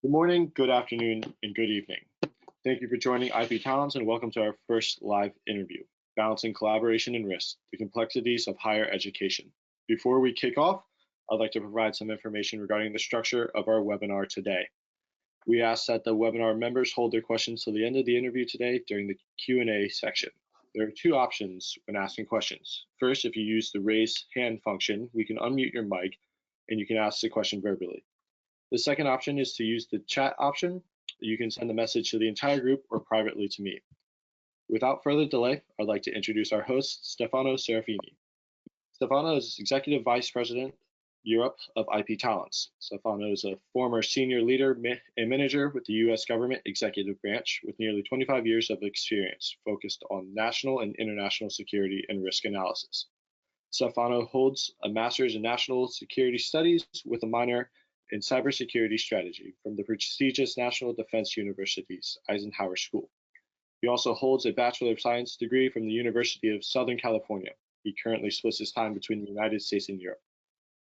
Good morning, good afternoon, and good evening. Thank you for joining IPTalons and welcome to our first live interview, Balancing Collaboration and Risk, the Complexities of Higher Education. Before we kick off, I'd like to provide some information regarding the structure of our webinar today. We ask that the webinar members hold their questions till the end of the interview today during the Q&A section. There are two options when asking questions. First, if you use the raise hand function, we can unmute your mic and you can ask the question verbally. The second option is to use the chat option. You can send the message to the entire group or privately to me. Without further delay, I'd like to introduce our host, Stefano Serafini. Stefano is Executive Vice President, Europe of IPTalons. Stefano is a former senior leader and manager with the U.S. government executive branch with nearly 25 years of experience focused on national and international security and risk analysis. Stefano holds a master's in national security studies with a minor in cybersecurity strategy from the prestigious National Defense University's Eisenhower School. He also holds a Bachelor of Science degree from the University of Southern California. He currently splits his time between the United States and Europe.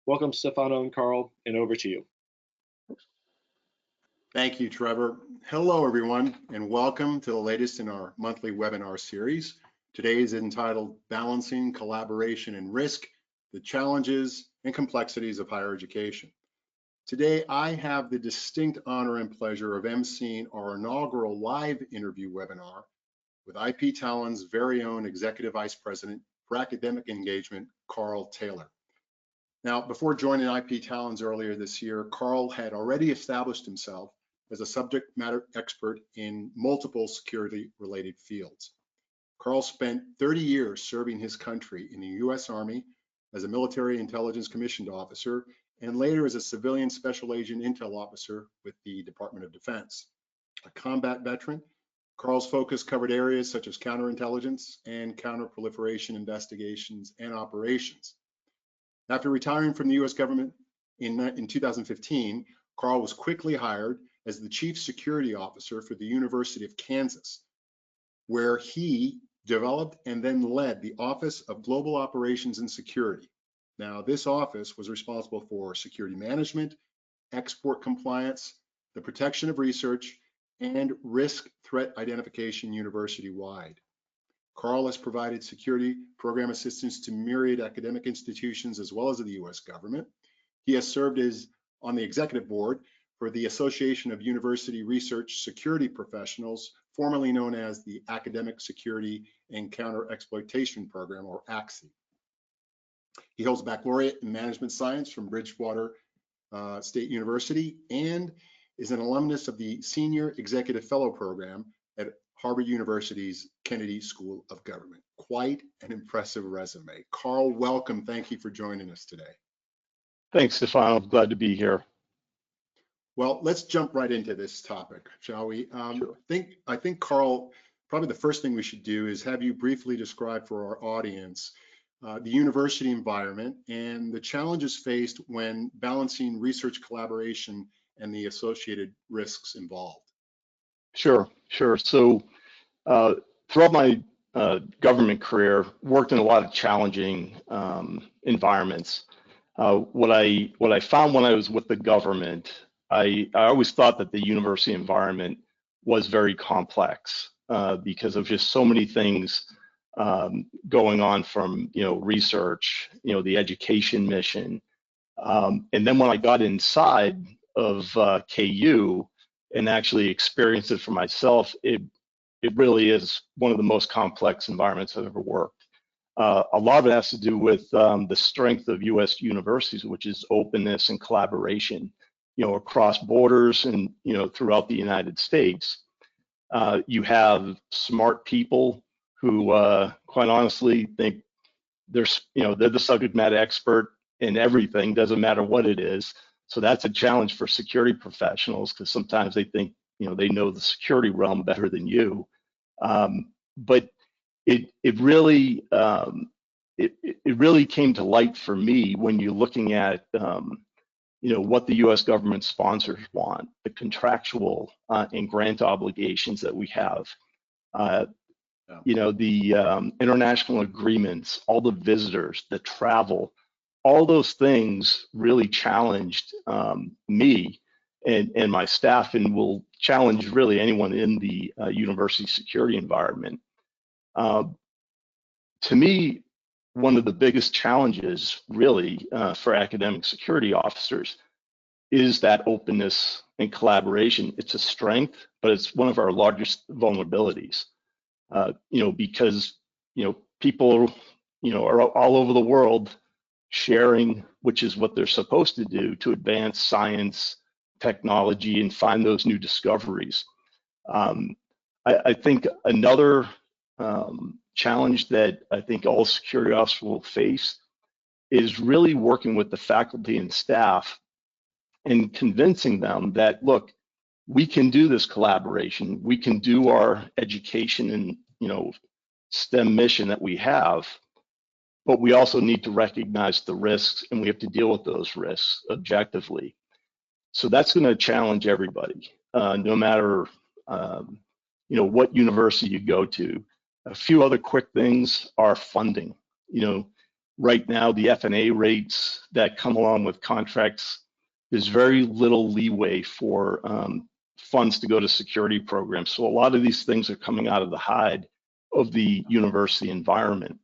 Welcome, Stefano and Carl, and over to you. Thank you, Trevor. Hello, everyone, and welcome to the latest in our monthly webinar series. Today is entitled Balancing Collaboration and Risk, the Challenges and Complexities of Higher Education. Today, I have the distinct honor and pleasure of emceeing our inaugural live interview webinar with IPTalons' very own Executive Vice President for Academic Engagement, Carl Taylor. Now, before joining IPTalons earlier this year, Carl had already established himself as a subject matter expert in multiple security-related fields. Carl spent 30 years serving his country in the U.S. Army as a military intelligence commissioned officer and later as a civilian special agent intel officer with the Department of Defense. A combat veteran, Carl's focus covered areas such as counterintelligence and counterproliferation investigations and operations. After retiring from the U.S. government in 2015, Carl was quickly hired as the Chief Security Officer for the University of Kansas, where he developed and then led the Office of Global Operations and Security. Now, this office was responsible for security management, export compliance, the protection of research, and risk threat identification university-wide. Carl has provided security program assistance to myriad academic institutions as well as the U.S. government. He has served as on the executive board for the Association of University Research Security Professionals, formerly known as the Academic Security and Counter-Exploitation Program, or ACSI. He holds a baccalaureate in management science from Bridgewater State University and is an alumnus of the Senior Executive Fellow Program at Harvard University's Kennedy School of Government. Quite an impressive resume. Carl, welcome. Thank you for joining us today. Thanks, Stefano. I'm glad to be here. Well, let's jump right into this topic, shall we? Sure. I think, Carl, probably the first thing we should do is have you briefly describe for our audience the university environment and the challenges faced when balancing research collaboration and the associated risks involved. Sure. So throughout my government career, worked in a lot of challenging environments. What I found when I was with the government, I always thought that the university environment was very complex because of just so many things going on from research, the education mission, and then when I got inside of KU and actually experienced it for myself, it really is one of the most complex environments I've ever worked. A lot of it has to do with the strength of U.S. universities, which is openness and collaboration, across borders and throughout the United States. You have smart people who, quite honestly, think they're the subject matter expert in everything, doesn't matter what it is. So that's a challenge for security professionals because sometimes they think they know the security realm better than you. But it really came to light for me when you're looking at what the U.S. government sponsors want, the contractual and grant obligations that we have. The international agreements, all the visitors, the travel, all those things really challenged me and my staff, and will challenge really anyone in the university security environment. To me, one of the biggest challenges really for academic security officers is that openness and collaboration. It's a strength, but it's one of our largest vulnerabilities. Because people are all over the world sharing, which is what they're supposed to do to advance science, technology, and find those new discoveries. I think another challenge that I think all security officers will face is really working with the faculty and staff and convincing them that, look, we can do this collaboration, we can do our education and STEM mission that we have, but we also need to recognize the risks, and we have to deal with those risks objectively. So that's going to challenge everybody, no matter what university you go to. A few other quick things are funding. Right now the F&A rates that come along with contracts, there's very little leeway for funds to go to security programs. So a lot of these things are coming out of the hide of the university environment.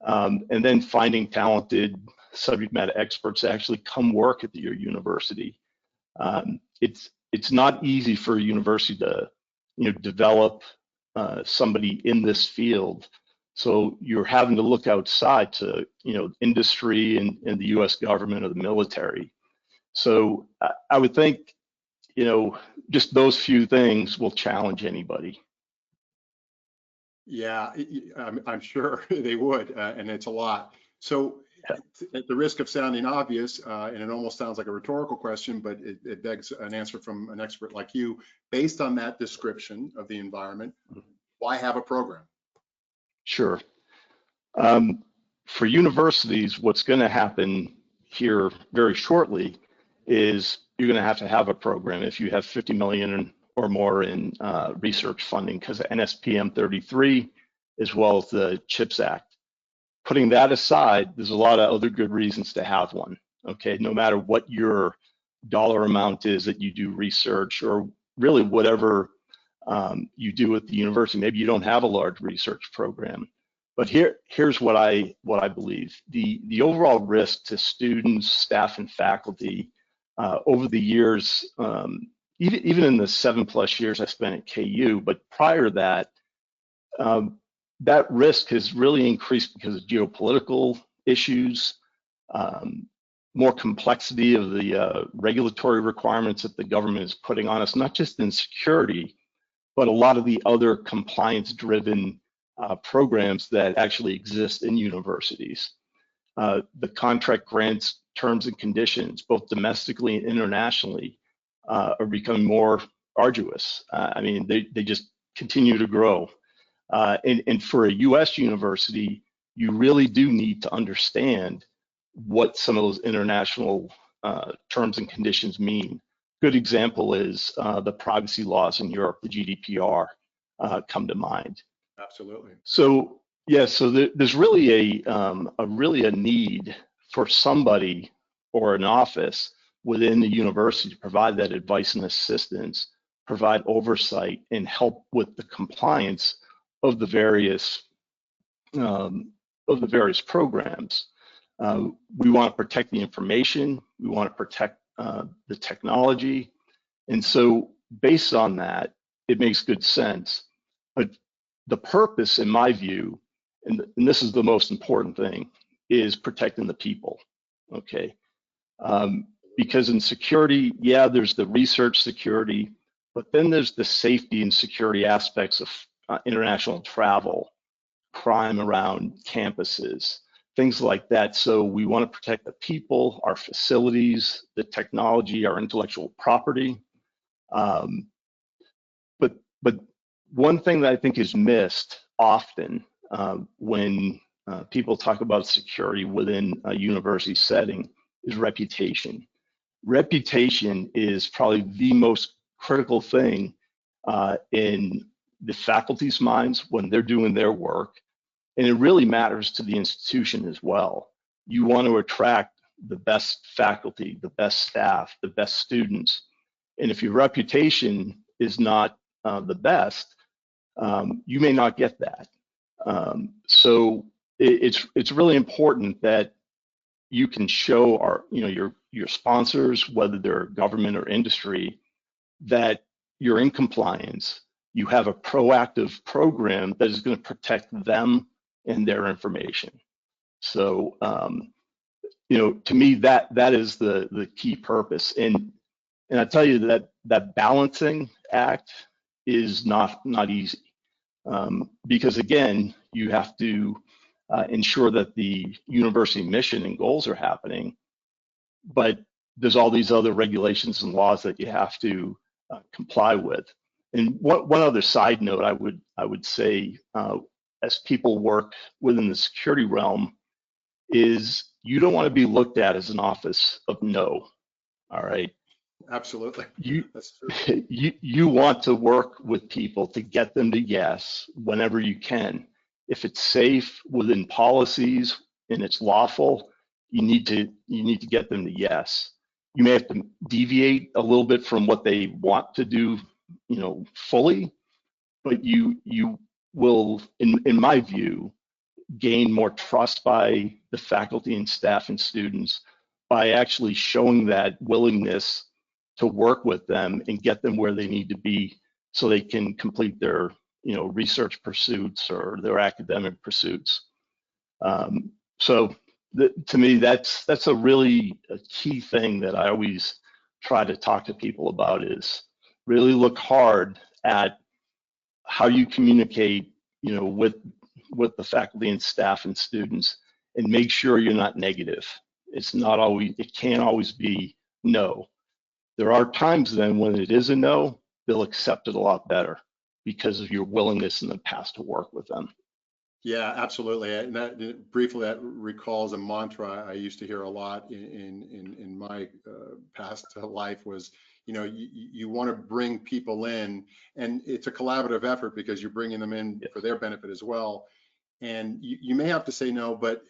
And then finding talented subject matter experts to actually come work at your university. It's not easy for a university to develop somebody in this field. So you're having to look outside to industry and the U.S. government or the military. So I would think just those few things will challenge anybody. Yeah, I'm sure they would, and it's a lot. So at the risk of sounding obvious, and it almost sounds like a rhetorical question, but it begs an answer from an expert like you. Based on that description of the environment, why have a program? Sure. For universities, what's going to happen here very shortly is you're going to have a program if you have 50 million or more in research funding because of NSPM 33, as well as the CHIPS Act. Putting that aside, there's a lot of other good reasons to have one, okay? No matter what your dollar amount is that you do research, or really whatever you do at the university. Maybe you don't have a large research program, but here's what I believe. The overall risk to students, staff, and faculty over the years, even in the 7+ years I spent at KU, but prior to that, that risk has really increased because of geopolitical issues, more complexity of the regulatory requirements that the government is putting on us, not just in security, but a lot of the other compliance-driven programs that actually exist in universities. The contract grants terms and conditions, both domestically and internationally, are becoming more arduous. I mean, they just continue to grow. And for a US university, you really do need to understand what some of those international terms and conditions mean. Good example is the privacy laws in Europe, the GDPR come to mind. Absolutely. So yeah, so there's really a need for somebody or an office within the university to provide that advice and assistance, provide oversight, and help with the compliance of the various programs. We want to protect the information. We want to protect the technology, and so based on that, it makes good sense. But the purpose, in my view, and this is the most important thing, is protecting the people. Okay, because in security, yeah, there's the research security, but then there's the safety and security aspects of international travel, crime around campuses, things like that. So we want to protect the people, our facilities, the technology, our intellectual property. But one thing that I think is missed often when people talk about security within a university setting is reputation. Reputation is probably the most critical thing in the faculty's minds when they're doing their work, and it really matters to the institution as well. You want to attract the best faculty, the best staff, the best students, And if your reputation is not the best, you may not get that. So it's really important that you can show your sponsors, whether they're government or industry, that you're in compliance. You have a proactive program that is going to protect them and their information. So to me, that is the key purpose. And I tell you that balancing act is not easy, because again, you have to ensure that the university mission and goals are happening, but there's all these other regulations and laws that you have to comply with. And one other side note I would say, as people work within the security realm, is you don't want to be looked at as an office of no. All right. Absolutely. That's true. You want to work with people to get them to yes whenever you can. If it's safe within policies and it's lawful, you need to get them to yes. You may have to deviate a little bit from what they want to do, fully, but you will, in my view, gain more trust by the faculty and staff and students by actually showing that willingness to work with them and get them where they need to be so they can complete their research pursuits or their academic pursuits. So to me, that's a really key thing that I always try to talk to people about, is really look hard at how you communicate with the faculty and staff and students, and make sure you're not negative. It can't always be no. There are times then when it is a no, they'll accept it a lot better because of your willingness in the past to work with them. Yeah, absolutely. And that recalls a mantra I used to hear a lot in my past life was, you want to bring people in, and it's a collaborative effort because you're bringing them in for their benefit as well. And you may have to say no, but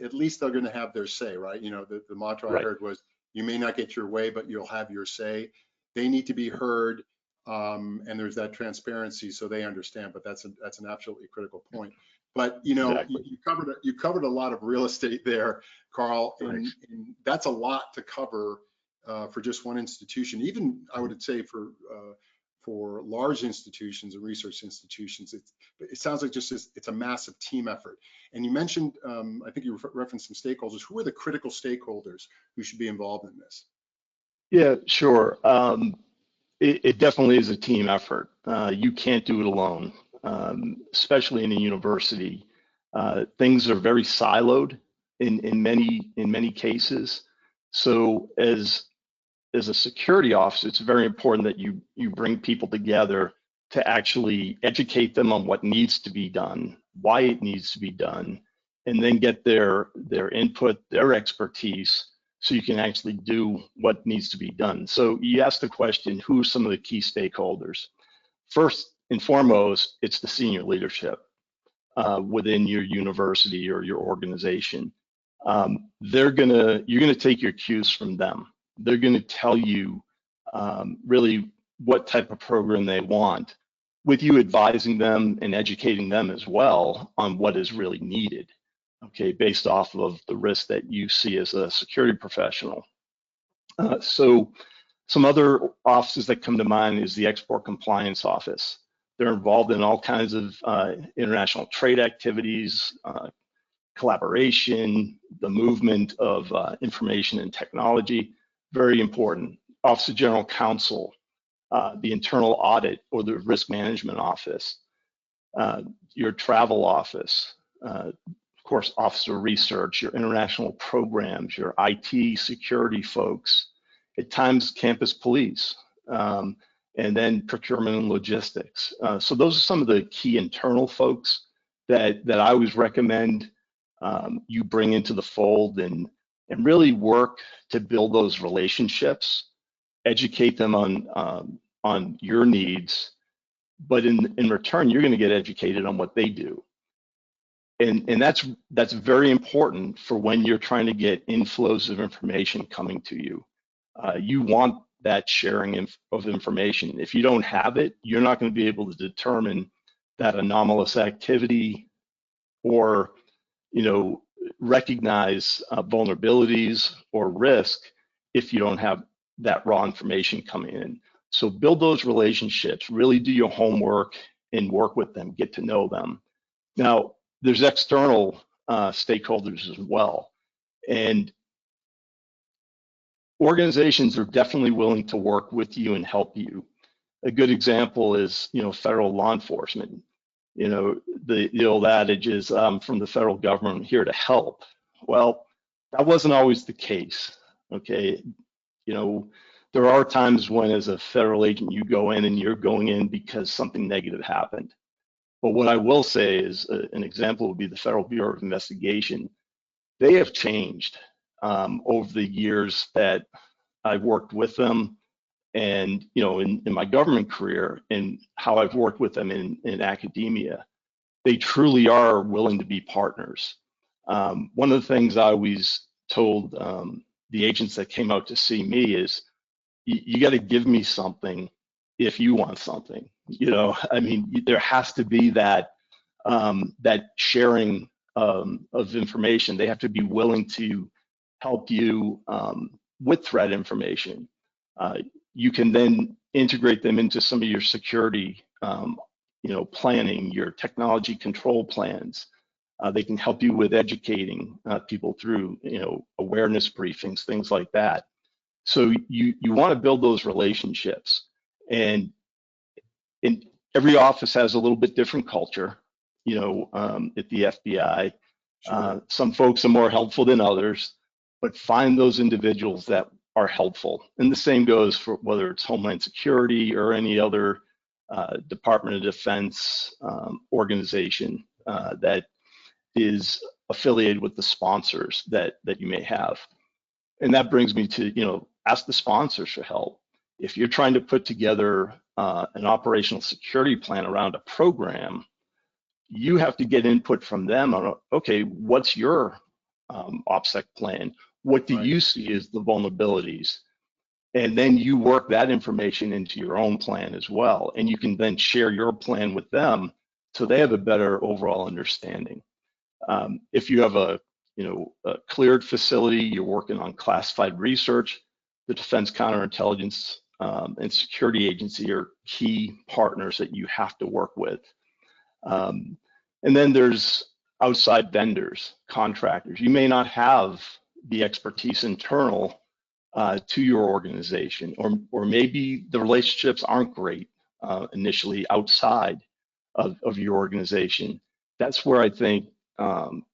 at least they're going to have their say, right? The mantra I heard was, you may not get your way, but you'll have your say. They need to be heard, and there's that transparency so they understand. But that's an absolutely critical point. But exactly. you covered a lot of real estate there, Carl, and that's a lot to cover for just one institution. Even I would say for large institutions and research institutions, it sounds like it's a massive team effort. And you mentioned, I think you referenced some stakeholders. Who are the critical stakeholders who should be involved in this? Yeah, sure. It definitely is a team effort. You can't do it alone, especially in a university. Things are very siloed in many cases. So as a security officer, it's very important that you bring people together to actually educate them on what needs to be done, why it needs to be done, and then get their input, their expertise, so you can actually do what needs to be done. So you asked the question, who are some of the key stakeholders? First and foremost, it's the senior leadership within your university or your organization. You're gonna take your cues from them. They're gonna tell you really what type of program they want, with you advising them and educating them as well on what is really needed, okay, based off of the risk that you see as a security professional. So some other offices that come to mind is the Export Compliance Office. They're involved in all kinds of international trade activities, collaboration, the movement of information and technology, very important. Office of General Counsel, the Internal Audit or the Risk Management Office, your travel office, of course, Office of Research, your international programs, your IT security folks, at times campus police, and then procurement and logistics. So those are some of the key internal folks that I always recommend you bring into the fold and really work to build those relationships, educate them on your needs, but in return, you're going to get educated on what they do. And that's very important for when you're trying to get inflows of information coming to you. You want that sharing of information. If you don't have it, you're not going to be able to determine that anomalous activity or, recognize vulnerabilities or risk if you don't have that raw information coming in. So build those relationships, really do your homework and work with them, get to know them. Now, there's external stakeholders as well. And organizations are definitely willing to work with you and help you. A good example is, federal law enforcement. The old adage is from the federal government here to help. Well, that wasn't always the case. Okay, there are times when, as a federal agent, you go in and you're going in because something negative happened. But what I will say is an example would be the Federal Bureau of Investigation. They have changed over the years that I've worked with them, and in my government career and how I've worked with them in academia. They truly are willing to be partners. One of the things I always told the agents that came out to see me is, you got to give me something if you want something. There has to be that sharing of information. They have to be willing to help you with threat information. You can then integrate them into some of your security planning, your technology control plans. They can help you with educating people through awareness briefings, things like that. So you want to build those relationships, and every office has a little bit different culture. At the FBI, Sure. some folks are more helpful than others, but find those individuals that are helpful. And the same goes for whether it's Homeland Security or any other Department of Defense organization that is affiliated with the sponsors that you may have. And that brings me to, ask the sponsors for help. If you're trying to put together an operational security plan around a program, you have to get input from them on, okay, what's your OPSEC plan? What do you see as the vulnerabilities? And then you work that information into your own plan as well. And you can then share your plan with them so they have a better overall understanding. If you have a cleared facility, you're working on classified research, the Defense Counterintelligence and Security Agency are key partners that you have to work with. And then there's outside vendors, contractors. You may not have the expertise internal to your organization, or maybe the relationships aren't great initially outside of your organization. That's where I think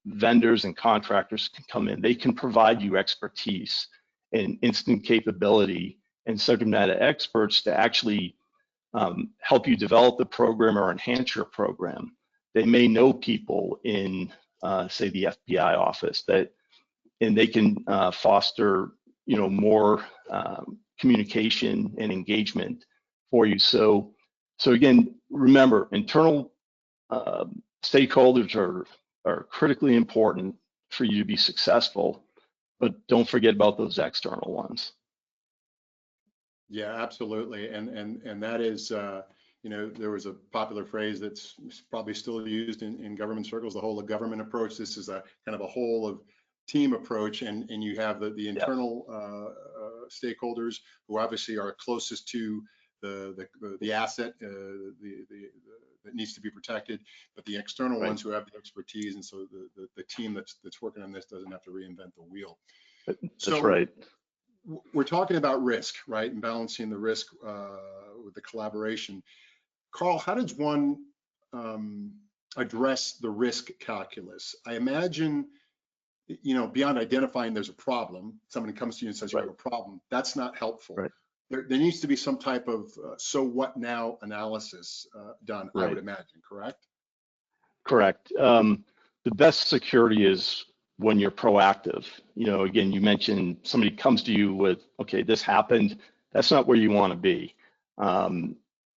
vendors and contractors can come in. They can provide you expertise and instant capability and subject matter experts to actually help you develop the program or enhance your program. They may know people in, say, the FBI office and they can foster, more communication and engagement for you. So again, remember, internal stakeholders are critically important for you to be successful, but don't forget about those external ones. Yeah, absolutely. And that is, there was a popular phrase that's probably still used in government circles, the whole of government approach. This is a kind of a whole of team approach, and you have the internal stakeholders who obviously are closest to the asset that needs to be protected, but the external ones who have the expertise, and so the team that's working on this doesn't have to reinvent the wheel. That's right. We're talking about risk, right, and balancing the risk with the collaboration. Carl, how does one address the risk calculus? I imagine, beyond identifying there's a problem, somebody comes to you and says you have a problem, that's not helpful. Right. There needs to be some type of so what now analysis done, I would imagine, correct? Correct. The best security is when you're proactive. Again, you mentioned somebody comes to you with, okay, this happened. That's not where you want to be.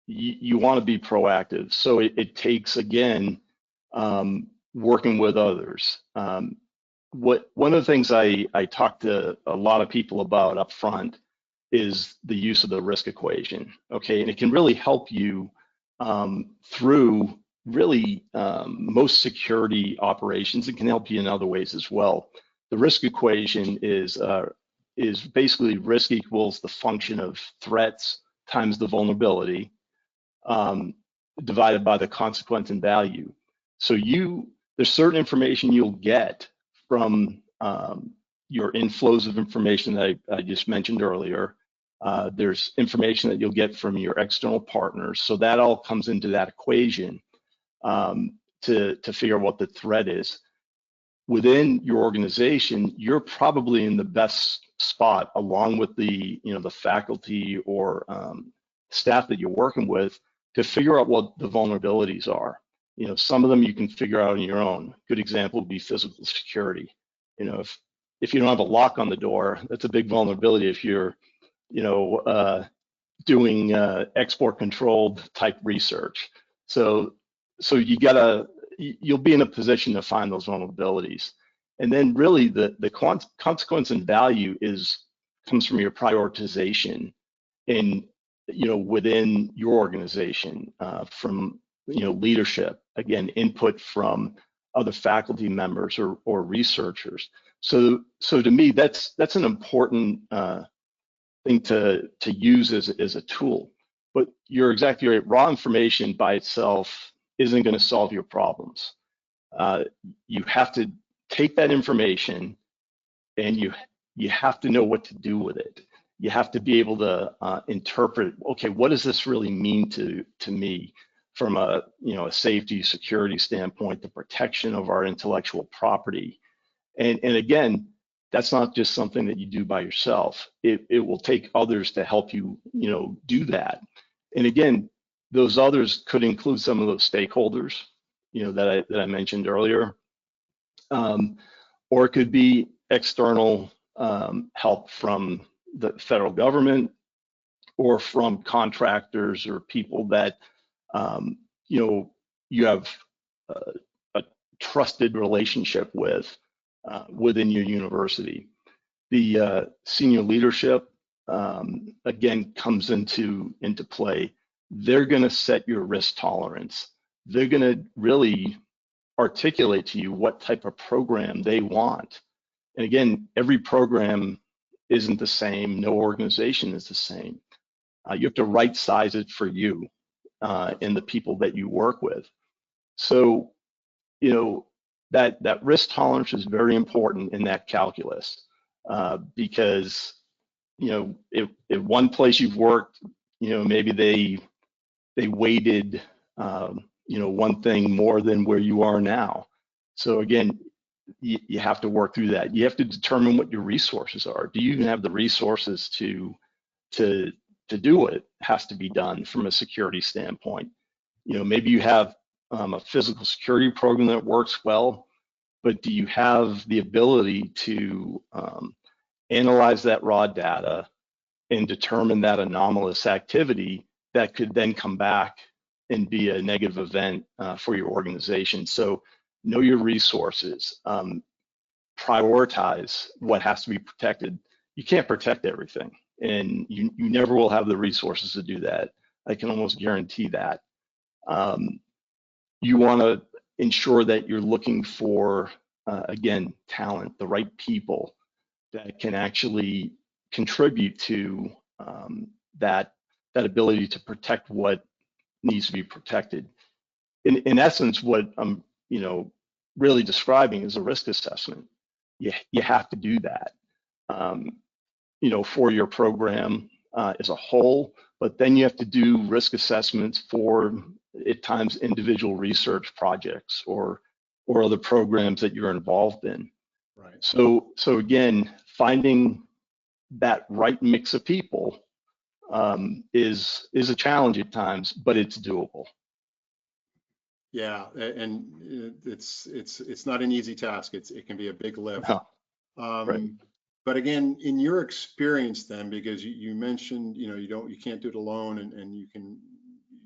You want to be proactive. So it takes, again, working with others. One of the things I talk to a lot of people about up front is the use of the risk equation. Okay, and it can really help you through really most security operations. It can help you in other ways as well. The risk equation is basically risk equals the function of threats times the vulnerability divided by the consequence and value. So there's certain information you'll get from your inflows of information that I just mentioned earlier. There's information that you'll get from your external partners. So that all comes into that equation to figure out what the threat is. Within your organization, you're probably in the best spot, along with the faculty or staff that you're working with, to figure out what the vulnerabilities are. Some of them you can figure out on your own. Good example would be physical security. If you don't have a lock on the door, that's a big vulnerability if you're doing export controlled type research. So you'll be in a position to find those vulnerabilities. And then really the consequence and value comes from your prioritization in within your organization, from leadership, again, input from other faculty members or researchers. So to me, that's an important thing to use as a tool. But you're exactly right. Raw information by itself isn't going to solve your problems. You have to take that information and you have to know what to do with it. You have to be able to interpret, okay, what does this really mean to me from a safety, security standpoint, the protection of our intellectual property. And again, that's not just something that you do by yourself. It will take others to help you, do that. And again, those others could include some of those stakeholders, that I mentioned earlier, or it could be external help from the federal government or from contractors or people that you have a trusted relationship with within your university. The senior leadership again comes into play. They're going to set your risk tolerance. They're going to really articulate to you what type of program they want. And again, every program isn't the same. No organization is the same. You have to right size it for you and the people that you work with. So, that risk tolerance is very important in that calculus because, if one place you've worked, maybe they weighted, one thing more than where you are now. So again, you have to work through that. You have to determine what your resources are. Do you even have the resources to do what has to be done from a security standpoint? Maybe you have a physical security program that works well, but do you have the ability to analyze that raw data and determine that anomalous activity that could then come back and be a negative event for your organization? So know your resources, prioritize what has to be protected. You can't protect everything, and you never will have the resources to do that. I can almost guarantee that. You want to ensure that you're looking for, again, talent, the right people that can actually contribute to that ability to protect what needs to be protected. In essence, what I'm really describing is a risk assessment. You have to do that, for your program as a whole, but then you have to do risk assessments for, at times, individual research projects or other programs that you're involved in. Right. So again, finding that right mix of people is a challenge at times, but it's doable. Yeah, and it's not an easy task. It can be a big lift. No. Right. But again, in your experience then, because you mentioned, you can't do it alone, and you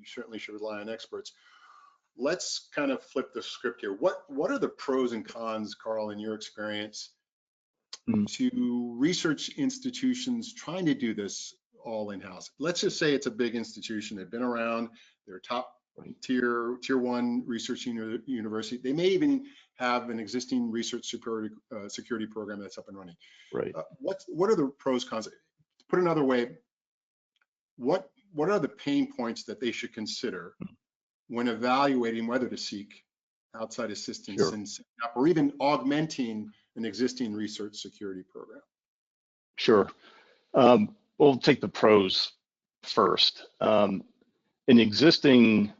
certainly should rely on experts. Let's kind of flip the script here. What are the pros and cons, Carl, in your experience, to research institutions trying to do this all in-house. Let's just say it's a big institution. They've been around. They're top tier one research university. They may even have an existing research security program that's up and running. Right. What are the pros, cons? Put another way, what are the pain points that they should consider when evaluating whether to seek outside assistance Sure. in setting up or even augmenting an existing research security program? Sure. We'll take the pros first. An existing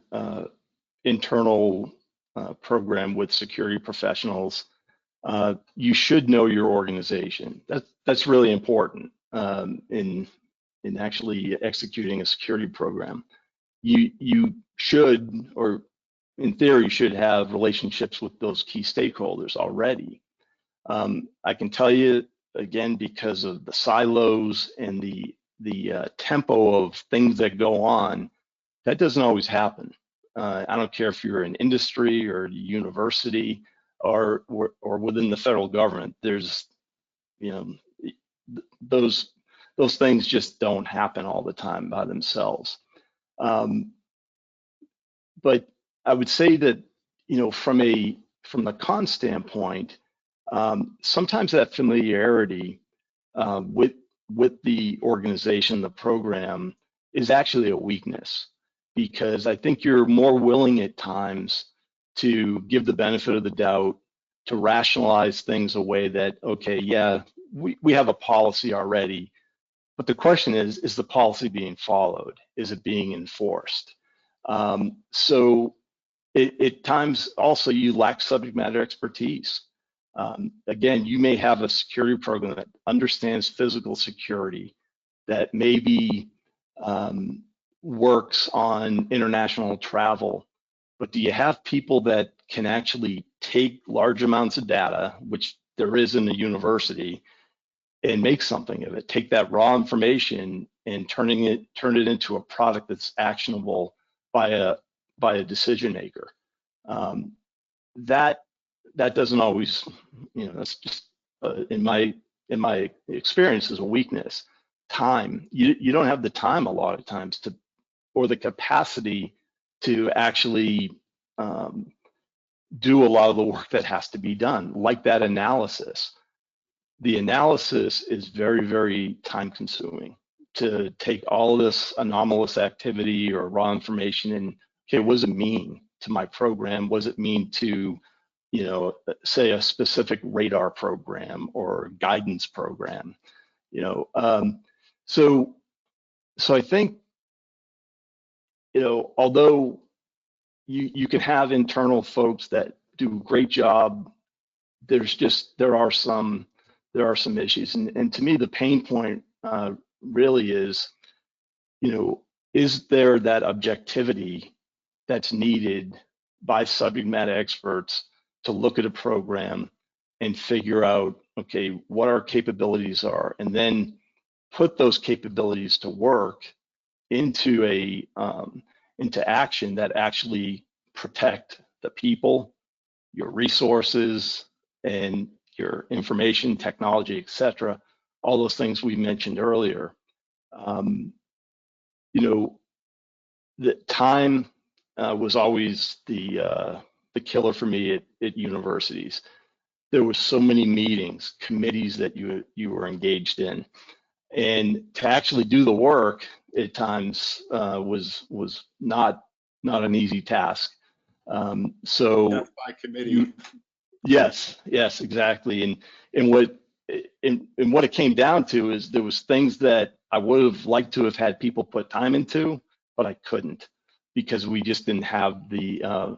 internal program with security professionals, you should know your organization. That's really important in actually executing a security program. You should, or in theory, should have relationships with those key stakeholders already. I can tell you again, because of the silos and the tempo of things that go on, that doesn't always happen. I don't care if you're in industry or university or within the federal government. There's, those things just don't happen all the time by themselves. But I would say that, from the con standpoint, sometimes that familiarity with the organization, the program, is actually a weakness, because I think you're more willing at times to give the benefit of the doubt, to rationalize things away that, okay, yeah, we have a policy already, but the question is the policy being followed? Is it being enforced? So at times also you lack subject matter expertise. Again, you may have a security program that understands physical security, that maybe works on international travel, but do you have people that can actually take large amounts of data, which there is in the university, and make something of it? Take that raw information and turn it into a product that's actionable by a decision maker. That doesn't always, that's just in my experience, is a weakness. Time. You don't have the time a lot of times or the capacity to actually do a lot of the work that has to be done, like that analysis. The analysis is very, very time consuming, to take all of this anomalous activity or raw information and, okay, what does it mean to my program? What does it mean to, say a specific radar program or guidance program? So I think, although you can have internal folks that do a great job, there are some issues, and to me the pain point really is, is there that objectivity that's needed by subject matter experts to look at a program and figure out, okay, what our capabilities are, and then put those capabilities to work into action that actually protect the people, your resources, and your information technology, et cetera, all those things we mentioned earlier. The time was always the killer for me at universities. There were so many meetings, committees that you were engaged in, and to actually do the work at times was not an easy task. So Death by committee. Yes, exactly. And what it came down to is there was things that I would have liked to have had people put time into, but I couldn't, because we just didn't have the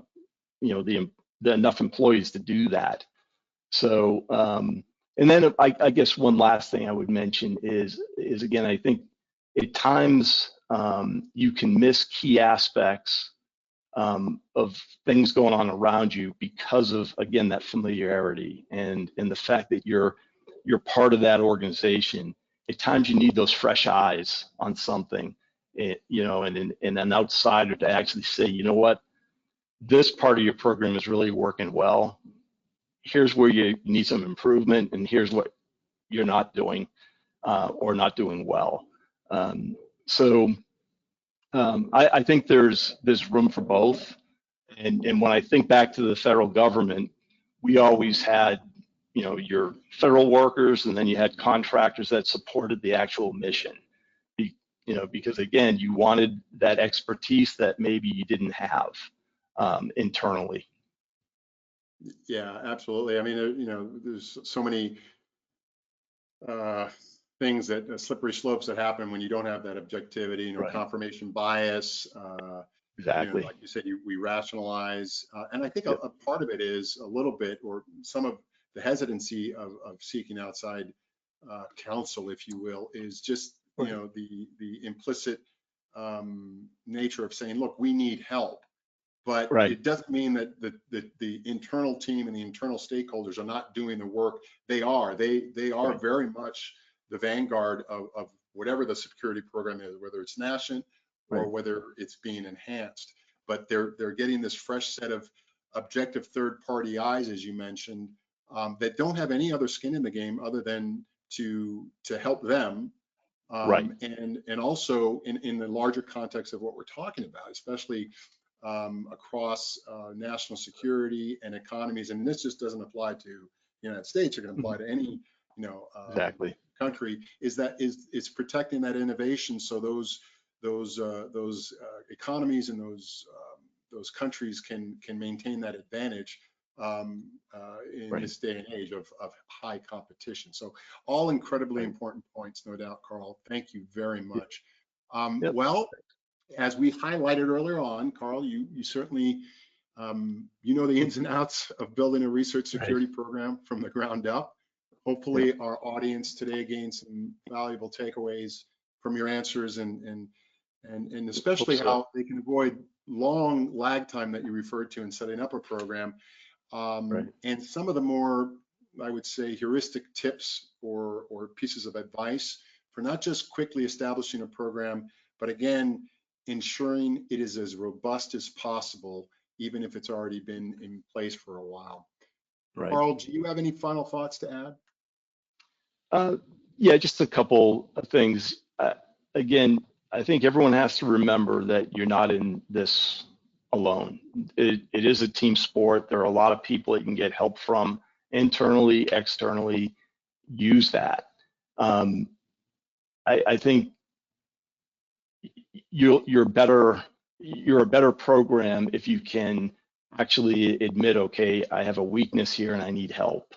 enough employees to do that. So and then I guess one last thing I would mention is again, I think at times you can miss key aspects of things going on around you because of, again, that familiarity and the fact that you're part of that organization. At times you need those fresh eyes on something, and an outsider to actually say, you know what, this part of your program is really working well. Here's where you need some improvement, and here's what you're not doing or not doing well. I think there's room for both. And when I think back to the federal government, we always had, your federal workers, and then you had contractors that supported the actual mission. Because again, you wanted that expertise that maybe you didn't have internally. Yeah, absolutely. I mean, there's so many things that slippery slopes that happen when you don't have that objectivity, Right. confirmation bias. Exactly. Like you said, we rationalize, and I think Yep. a part of it is a little bit, or some of the hesitancy of seeking outside counsel, if you will, is just Right. the implicit nature of saying, look, we need help. But Right. it doesn't mean that the internal team and the internal stakeholders are not doing the work. They are. They are Right. very much the vanguard of whatever the security program is, whether it's national or Right. whether it's being enhanced. But they're getting this fresh set of objective third-party eyes, as you mentioned, that don't have any other skin in the game other than to help them. Right. And also in the larger context of what we're talking about, especially across national security and economies. And this just doesn't apply to the United States. It can apply to any, Exactly. country. It's protecting that innovation, so those economies and those countries can maintain that advantage in Right. this day and age of high competition. So all incredibly Right. important points, no doubt, Carl. Thank you very much. Yep. Well, as we highlighted earlier on, Carl, you certainly know the ins and outs of building a research security program from the ground up. Hopefully, Yep. our audience today gained some valuable takeaways from your answers, and especially so. how they can avoid long lag time that you referred to in setting up a program, Right. and some of the more, I would say, heuristic tips or pieces of advice for not just quickly establishing a program, but again, ensuring it is as robust as possible, even if it's already been in place for a while. Right. Carl, do you have any final thoughts to add? Yeah, just a couple of things. Again, I think everyone has to remember that you're not in this alone. It is a team sport. There are a lot of people that you can get help from internally, externally. Use that. I think you're a better program if you can actually admit, okay, I have a weakness here and I need help,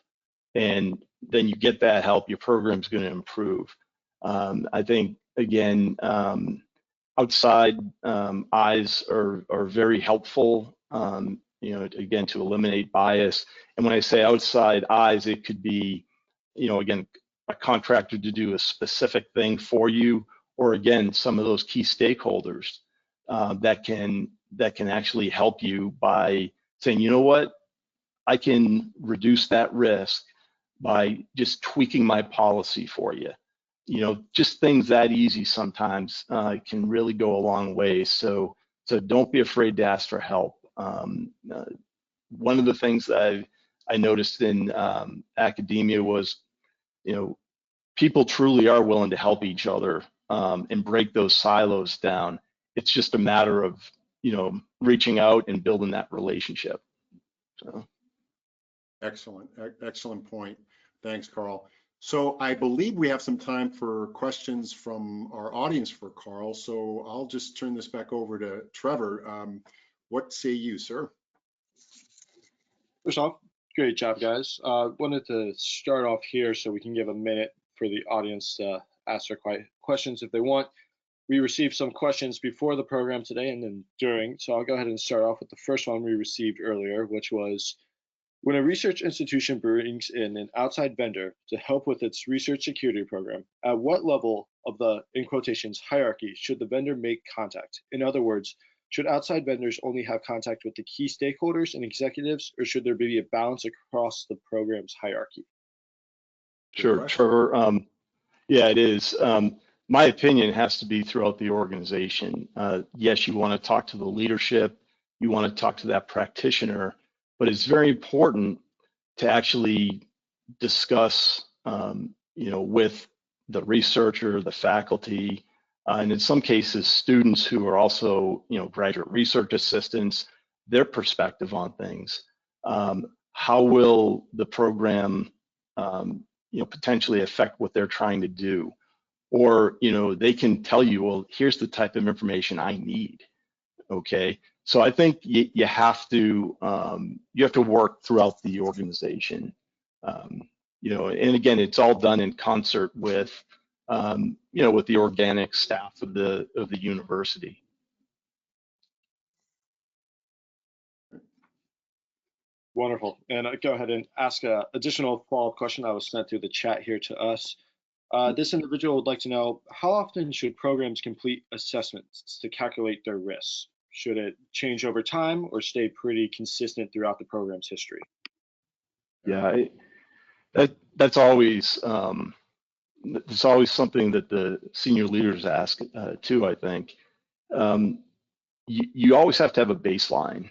and then you get that help. Your program's going to improve. I think again, outside eyes are very helpful. Again, to eliminate bias. And when I say outside eyes, it could be, again, a contractor to do a specific thing for you, or again, some of those key stakeholders that can actually help you by saying, you know what, I can reduce that risk by just tweaking my policy for you. Just things that easy sometimes can really go a long way. So don't be afraid to ask for help. One of the things that I noticed in academia was, people truly are willing to help each other and break those silos down. It's just a matter of, reaching out and building that relationship. So. Excellent point. Thanks, Carl. So I believe we have some time for questions from our audience for Carl. So I'll just turn this back over to Trevor. What say you, sir? First off, great job, guys. Wanted to start off here so we can give a minute for the audience to ask their questions if they want. We received some questions before the program today and then during, so I'll go ahead and start off with the first one we received earlier, which was, when a research institution brings in an outside vendor to help with its research security program, at what level of the, in quotations, hierarchy should the vendor make contact? In other words, should outside vendors only have contact with the key stakeholders and executives, or should there be a balance across the program's hierarchy? Sure, Trevor. Yeah, it is. My opinion has to be throughout the organization. Yes, you want to talk to the leadership, you want to talk to that practitioner, but it's very important to actually discuss, with the researcher, the faculty, and in some cases, students who are also, graduate research assistants, their perspective on things. How will the program, potentially affect what they're trying to do? Or, they can tell you, well, here's the type of information I need. Okay. So I think you have to work throughout the organization. And again, it's all done in concert with, with the organic staff of the university. Wonderful. And I go ahead and ask an additional follow-up question that was sent through the chat here to us. This individual would like to know, how often should programs complete assessments to calculate their risks? Should it change over time or stay pretty consistent throughout the program's history? Yeah, that's always it's always something that the senior leaders ask too, I think. You always have to have a baseline.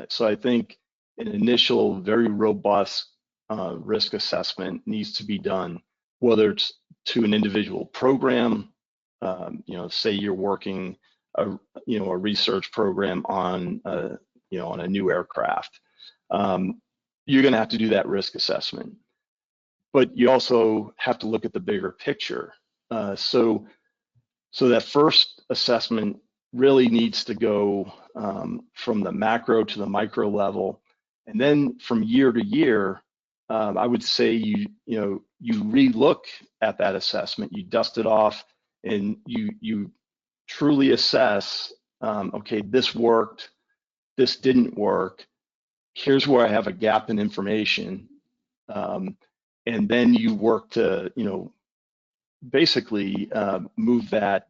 So I think an initial very robust risk assessment needs to be done, whether it's to an individual program, say you're working a research program on on a new aircraft. You're going to have to do that risk assessment, but you also have to look at the bigger picture. So that first assessment really needs to go from the macro to the micro level, and then from year to year, I would say you re-look at that assessment, you dust it off, and you truly assess. Okay, this worked, this didn't work. Here's where I have a gap in information, and then you work to basically move that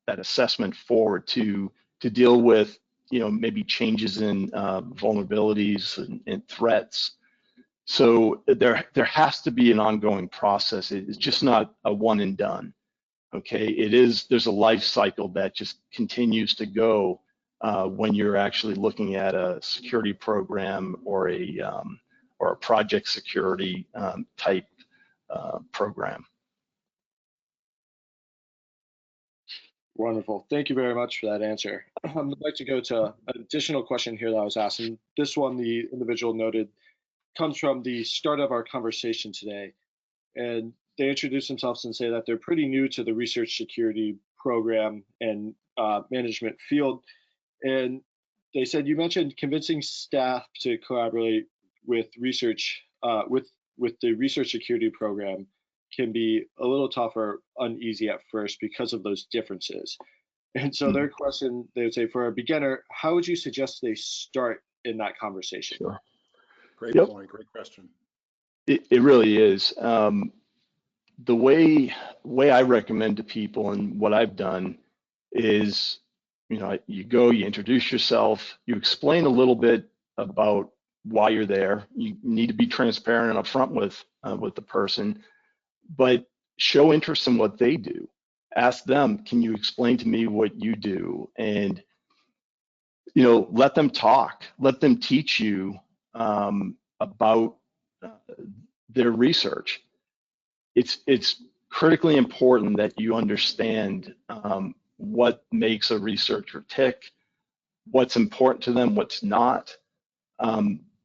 assessment forward to deal with maybe changes in vulnerabilities and threats. So there has to be an ongoing process. It's just not a one and done. Okay, there's a life cycle that just continues to go when you're actually looking at a security program or a project security type program. Wonderful. Thank you very much for that answer. I'd like to go to an additional question here that I was asking. This one, the individual noted, comes from the start of our conversation today. And they introduce themselves and say that they're pretty new to the research security program and management field. And they said, you mentioned convincing staff to collaborate with research, with the research security program can be a little tough or uneasy at first because of those differences. And so their question, they would say, for a beginner, how would you suggest they start in that conversation? Sure. Great point, great question. It really is. The way I recommend to people and what I've done is, you go, you introduce yourself, you explain a little bit about why you're there. You need to be transparent and upfront with the person, but show interest in what they do. Ask them, can you explain to me what you do? And let them talk. Let them teach you about their research. It's critically important that you understand what makes a researcher tick, what's important to them, what's not.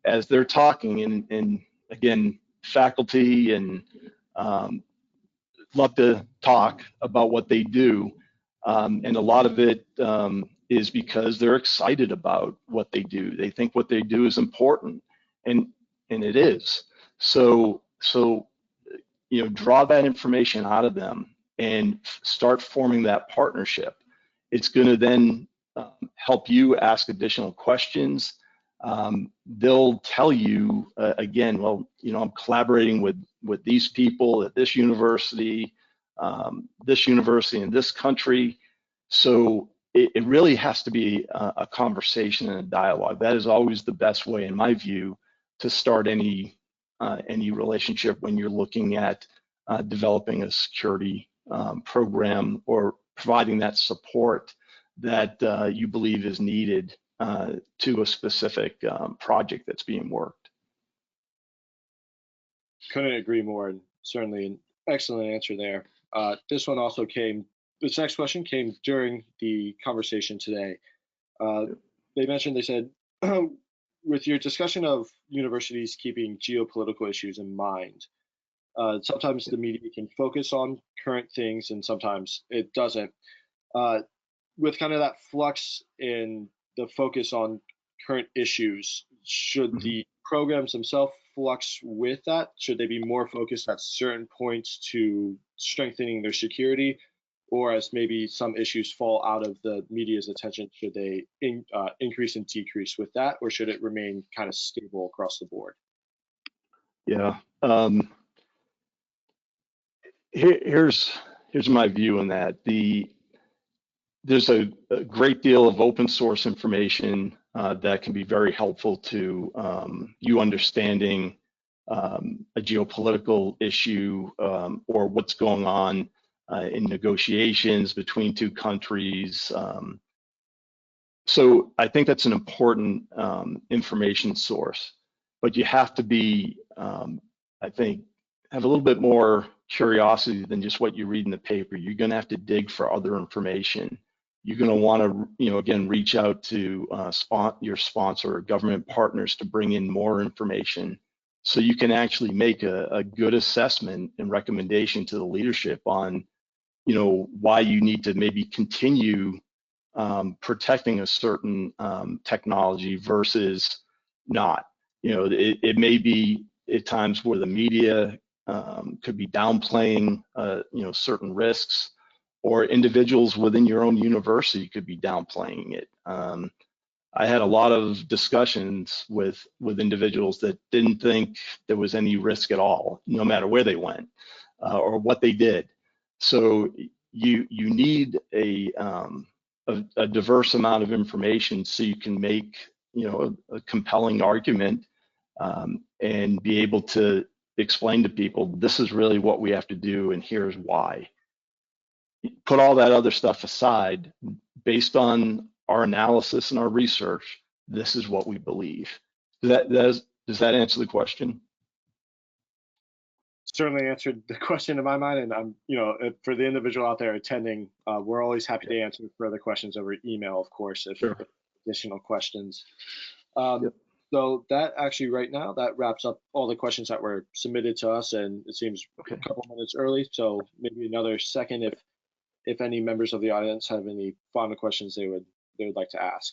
As they're talking, and again, faculty and love to talk about what they do, and a lot of it is because they're excited about what they do. They think what they do is important, and it is. So draw that information out of them and start forming that partnership. It's going to then help you ask additional questions. They'll tell you again, well, I'm collaborating with these people at this university in this country. So it really has to be a conversation and a dialogue. That is always the best way, in my view, to start any relationship when you're looking at developing a security program or providing that support that you believe is needed to a specific project that's being worked. Couldn't agree more, and certainly an excellent answer there. This one also came this next question came during the conversation today. They said, with your discussion of universities keeping geopolitical issues in mind, sometimes the media can focus on current things and sometimes it doesn't. Uh, with kind of that flux in the focus on current issues, should the programs themselves flux with that? Should they be more focused at certain points to strengthening their security? Or as maybe some issues fall out of the media's attention, should they increase and decrease with that? Or should it remain kind of stable across the board? Yeah. Here's my view on that. There's a great deal of open source information that can be very helpful to you understanding a geopolitical issue or what's going on in negotiations between two countries. So I think that's an important information source, but you have to be, I think, have a little bit more curiosity than just what you read in the paper. You're going to have to dig for other information. You're going to want to, again, reach out to your sponsor or government partners to bring in more information so you can actually make a good assessment and recommendation to the leadership on, why you need to maybe continue protecting a certain technology versus not. It may be at times where the media could be downplaying, certain risks, or individuals within your own university could be downplaying it. I had a lot of discussions with individuals that didn't think there was any risk at all, no matter where they went or what they did. So you need a diverse amount of information so you can make a compelling argument and be able to explain to people, this is really what we have to do and here's why. Put all that other stuff aside. Based on our analysis and our research, this is what we believe. Does that answer the question? Certainly answered the question in my mind, and I'm, for the individual out there attending, we're always happy to answer further questions over email, of course, if additional questions. Yep. So that actually right now, that wraps up all the questions that were submitted to us, and it seems a couple minutes early, so maybe another second if any members of the audience have any final questions they would like to ask.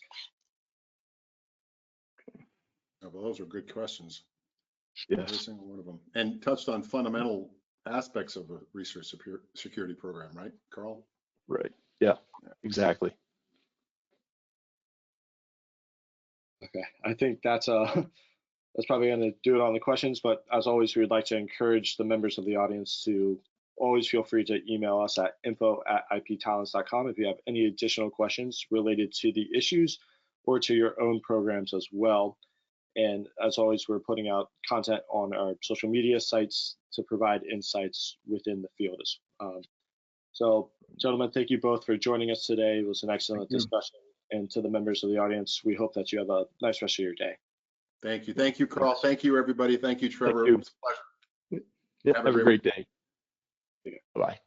Well, those are good questions. Yes. Every single one of them. And touched on fundamental aspects of a research security program, right, Carl? Right. Yeah, exactly. Okay, I think that's probably going to do it on the questions, but as always, we would like to encourage the members of the audience to always feel free to email us at info@iptalons.com if you have any additional questions related to the issues or to your own programs as well. And as always, we're putting out content on our social media sites to provide insights within the field. So, gentlemen, thank you both for joining us today. It was an excellent discussion. And to the members of the audience, we hope that you have a nice rest of your day. Thank you. Thank you, Carl. Thank you, everybody. Thank you, Trevor. Thank you. It was a pleasure. Yeah, have a great day. Bye-bye.